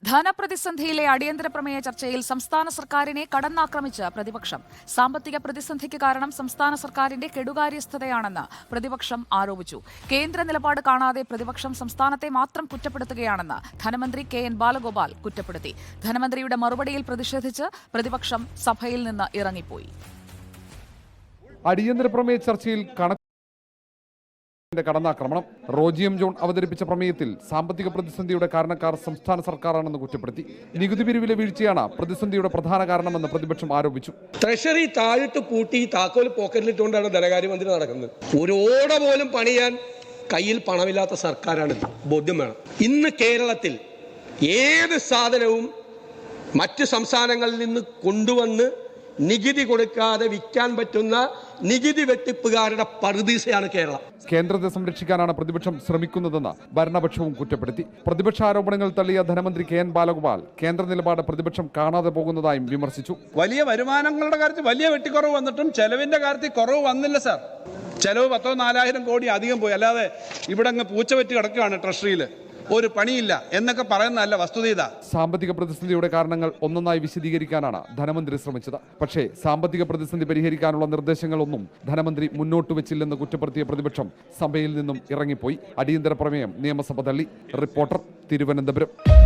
ധനപ്രതിസന്ധിയിലെ അടിയന്തര പ്രമേയ ചർച്ചയിൽ സംസ്ഥാന സർക്കാരിനെ കടന്നാക്രമിച്ച് പ്രതിപക്ഷം. സാമ്പത്തിക പ്രതിസന്ധിക്ക് കാരണം സംസ്ഥാന സർക്കാരിന്റെ കെടുകാര്യസ്ഥതയാണെന്ന് പ്രതിപക്ഷം ആരോപിച്ചു. കേന്ദ്ര നിലപാട് കാണാതെ പ്രതിപക്ഷം സംസ്ഥാനത്തെ മാത്രം കുറ്റപ്പെടുത്തുകയാണെന്ന് ധനമന്ത്രി കെ.എൻ. ബാലഗോപാൽ കുറ്റപ്പെടുത്തി. ധനമന്ത്രിയുടെ മറുപടിയിൽ പ്രതിഷേധിച്ച് പ്രതിപക്ഷം സഭയിൽ നിന്ന് ഇറങ്ങിപ്പോയി. അടിയന്തര പ്രമേയ ചർച്ചയിൽ കടന്നാക്രമണം. റോജി എം ജോൺ അവതരിപ്പിച്ച പ്രമേയത്തിൽ സാമ്പത്തിക പ്രതിസന്ധിയുടെ കാരണക്കാർ സംസ്ഥാന സർക്കാരാണെന്ന് കുറ്റപ്പെടുത്തി. നികുതി പിരിവിലെ വീഴ്ചയാണ് പ്രതിസന്ധിയുടെ പ്രധാന കാരണമെന്ന് പ്രതിപക്ഷം ആരോപിച്ചു. ട്രഷറി താഴിട്ട് പൂട്ടി താക്കോൽ പോക്കറ്റിലിട്ടുകൊണ്ടാണ് ധനകാര്യമന്ത്രി നടക്കുന്നത്. ഒരു ഓട പോലും പണിയാൻ കയ്യിൽ പണമില്ലാത്ത സർക്കാരാണ്. ബോധ്യം വേണം. ഇന്ന് കേരളത്തിൽ ഏത് സാധനവും മറ്റ് സംസ്ഥാനങ്ങളിൽ നിന്ന് കൊണ്ടുവന്ന് നികുതി കൊടുക്കാതെ വിൽക്കാൻ പറ്റുന്ന നികുതി വെട്ടിപ്പുകാരുടെ പറുദീസയാണ് കേരളം. കേന്ദ്രത്തെ സംരക്ഷിക്കാനാണ് പ്രതിപക്ഷം ശ്രമിക്കുന്നതെന്ന് ഭരണപക്ഷവും കുറ്റപ്പെടുത്തി. പ്രതിപക്ഷ ആരോപണങ്ങൾ തള്ളിയ ധനമന്ത്രി കെ.എൻ. ബാലഗോപാൽ കേന്ദ്ര നിലപാട് പ്രതിപക്ഷം കാണാതെ പോകുന്നതായും വിമർശിച്ചു. വലിയ വരുമാനങ്ങളുടെ കാര്യത്തിൽ വലിയ വെട്ടിക്കുറവ് വന്നിട്ടും ചെലവിന്റെ കാര്യത്തിൽ കുറവ് വന്നില്ല സാർ. ചെലവ് 10,000-4,000 കോടി അധികം പോയി. അല്ലാതെ ഇവിടെ അങ്ങ് പൂച്ചവെറ്റി കിടക്കുകയാണ് ട്രഷറിയിൽ, ഒരു പണിയില്ല എന്നൊക്കെ പറയുന്നതല്ല വസ്തുത. സാമ്പത്തിക പ്രതിസന്ധിയുടെ കാരണങ്ങൾ ഒന്നൊന്നായി വിശദീകരിക്കാനാണ് ധനമന്ത്രി ശ്രമിച്ചത്. പക്ഷേ സാമ്പത്തിക പ്രതിസന്ധി പരിഹരിക്കാനുള്ള നിർദ്ദേശങ്ങളൊന്നും ധനമന്ത്രി മുന്നോട്ട് വെച്ചില്ലെന്ന് കുറ്റപ്പെടുത്തിയ പ്രതിപക്ഷം സഭയിൽ നിന്നും ഇറങ്ങിപ്പോയി. അടിയന്തര പ്രമേയം നിയമസഭ തള്ളി. റിപ്പോർട്ടർ, തിരുവനന്തപുരം.